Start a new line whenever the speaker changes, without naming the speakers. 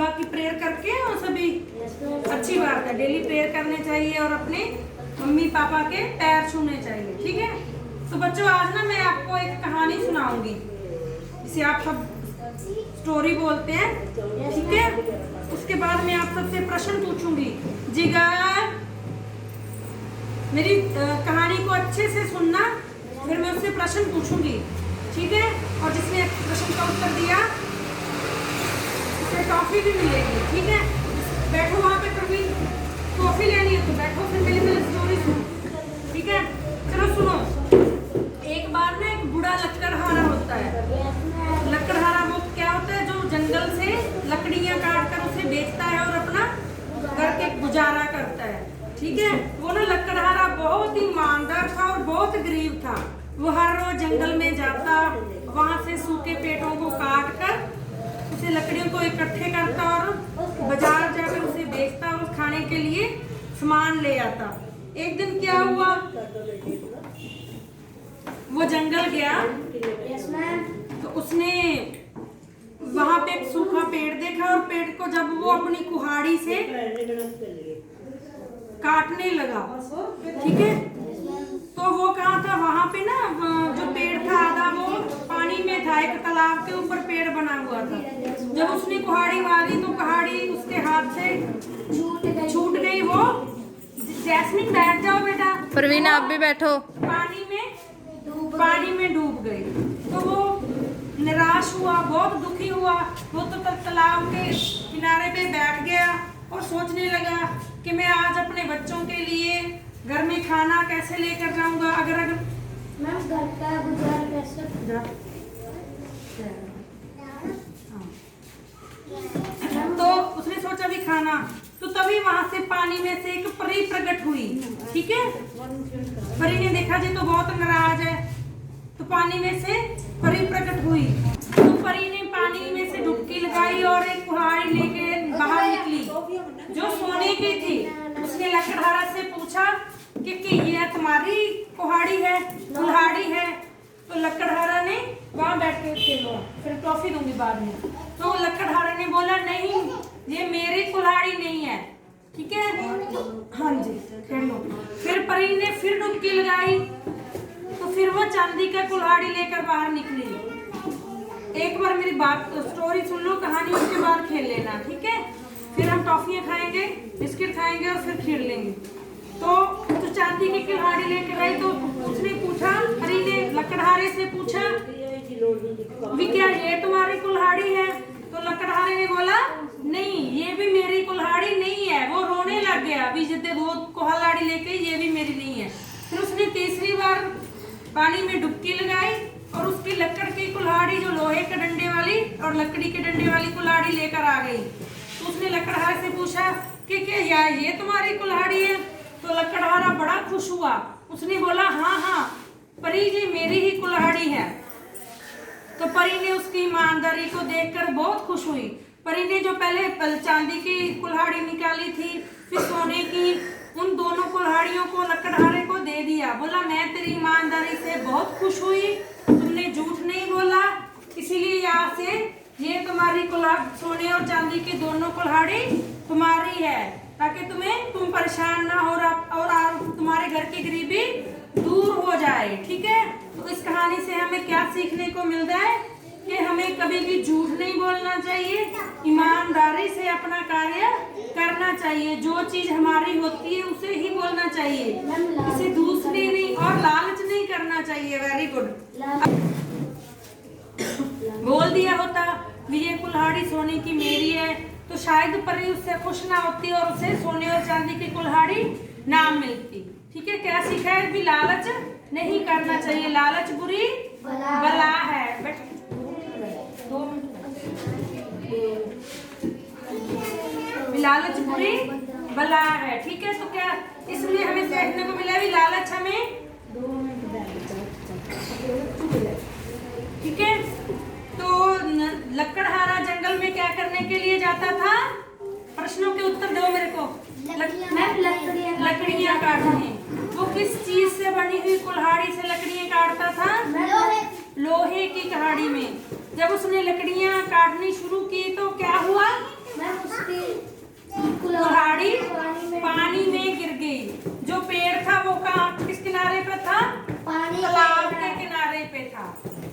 सुबह की प्रेयर करके और सभी अच्छी बात है, डेली प्रेयर करने चाहिए और अपने मम्मी पापा के पैर छूने चाहिए। ठीक है, तो बच्चों आज ना मैं आपको एक कहानी सुनाऊंगी, जिसे आप सब स्टोरी बोलते हैं। ठीक है, उसके बाद मैं आप सबसे प्रश्न पूछूंगी। जिगर, मेरी कहानी को अच्छे से सुनना, फिर मैं उससे प्रश्न पूछूंगी। ठीक है, और जिसने प्रश्न का उत्तर दिया उसे टॉफी भी मिलेगी। ठीक है, बैठो वहाँ पे, कभी टॉफी लेनी है तो बैठो, फिर मेरी पहले स्टोरी सुनो। ठीक है, चलो सुनो। एक बार ना एक बूढ़ा लकड़हारा होता है। लकड़हारा वो क्या होता है, जो जंगल से लकड़ियां काट कर उसे बेचता है और अपना घर के गुजारा करता है। ठीक है, वो ना लकड़हारा बहुत ही ईमानदार था और बहुत गरीब था। वो हर रोज जंगल में जाता, वहां से सूखे पेड़ों को काट कर उसे लकड़ियों को इकट्ठे करता और बाजार जाकर उसे बेचता और उस खाने के लिए सामान ले आता। एक दिन क्या हुआ, वो जंगल गया तो उसने वहां पे एक सूखा पेड़ देखा और पेड़ को जब वो अपनी कुहाड़ी से काटने लगा, ठीक है, तो वो कहाँ था, वहां पे ना जो पेड़ था आधा वो पानी में था, एक तालाब के ऊपर पेड़ बना हुआ था। जब उसने कुहाड़ी मारी तो कुहाड़ी उसके हाथ से छूट गई। वो जैस्मिन बैठ जाओ बेटा,
परवीन आप भी बैठो।
पानी में डूब गई। तो वो निराश हुआ, बहुत दुखी हुआ। वो तो तालाब के किनारे पे बैठ गया और सोचने लगा कि मैं आज अपने बच्चों के लिए घर में खाना कैसे लेकर जाऊंगा। अगर
मैम घर का गुजारा कैसे,
तो उसने सोचा भी खाना, तो तभी वहां से पानी में से एक परी प्रकट हुई। ठीक है, परी ने देखा जी तो बहुत नाराज है, तो पानी में से परी प्रकट हुई। तो परी ने पानी में से डुबकी लगाई और एक कुल्हाड़ी लेके बाहर निकली जो सोने की थी। उसने लकड़हारा से पूछा कि ये तुम्हारी कुल्हाड़ी है। तो लकड़हारा ने वहां बैठ के खेलो, फिर टॉफी दूंगी बाद में। तो लकड़हारा ने बोला नहीं, ये मेरी कुल्हाड़ी नहीं है। ठीक है, हाँ जी खेलो। फिर परी ने फिर डुबकी लगाई तो फिर वो चांदी का कुल्हाड़ी लेकर बाहर निकली। एक बार मेरी बात स्टोरी सुन लो, कहानी, उसके बाद खेल लेना। ठीक है, फिर हम टॉफियां खाएंगे, बिस्किट खाएंगे और फिर खेल लेंगे। तो चांदी की कुल्हाड़ी लेकर आई तो उसने पूछा, परी ने लकड़हारे से पूछा भी क्या ये तुम्हारी कुल्हाड़ी है? तो लकड़हारे ने बोला नहीं, ये भी मेरी कुल्हाड़ी नहीं है। वो रोने लग गया, अभी जितने दो कुल्हाड़ी लेके, ये भी मेरी नहीं है। फिर उसने तीसरी बार पानी में डुबकी लगाई और उसकी लकड़ की कुल्हाड़ी, जो लोहे के डंडे वाली और लकड़ी के डंडे वाली कुल्हाड़ी लेकर आ गई। तो उसने लकड़हारे से पूछा कि क्या ये तुम्हारी कुल्हाड़ी है? तो लकड़हारा बड़ा खुश हुआ, उसने बोला हाँ परी जी मेरी ही कुल्हाड़ी है। तो परी ने उसकी ईमानदारी को देखकर बहुत खुश हुई। परी ने जो पहले चांदी की कुल्हाड़ी निकाली थी, फिर सोने की, उन दोनों कुल्हाड़ियों को लकड़हारे को दे दिया। बोला मैं तेरी ईमानदारी से बहुत खुश हुई, तुमने झूठ नहीं बोला, इसीलिए यहाँ से ये तुम्हारी सोने और चांदी की दोनों कुल्हाड़ी तुम्हारी है, ताकि तुम परेशान ना हो और तुम्हारे घर की गरीबी दूर हो जाए। ठीक है, तो इस कहानी से हमें क्या सीखने को मिलता है कि हमें कभी भी झूठ नहीं बोलना चाहिए, ईमानदारी से अपना कार्य करना चाहिए। जो चीज हमारी होती है उसे ही बोलना चाहिए, इसे दूसरी नहीं, और लालच नहीं करना चाहिए। Very good. बोल दिया होता भी ये कुल्हाड़ी सोने की मेरी है, तो शायद परी उससे खुश ना होती और उसे सोने और चांदी की कुल्हाड़ी ना मिलती। ठीक है, क्या सीखा है भी लालच नहीं करना चाहिए, लालच बुरी बला है। लालच बुरी बला है। ठीक है, तो क्या इसलिए हमें सीखने को मिला भी लालच हमें, ठीक है। तो लकड़हारा जंगल में क्या करने के लिए जाता था? प्रश्नों के उत्तर दो मेरे को। लकड़ियाँ काटने। वो किस चीज से बनी हुई कुल्हाड़ी से लकड़ियाँ काटता था? लोहे की कुल्हाड़ी में। जब उसने लकड़ियाँ काटनी शुरू की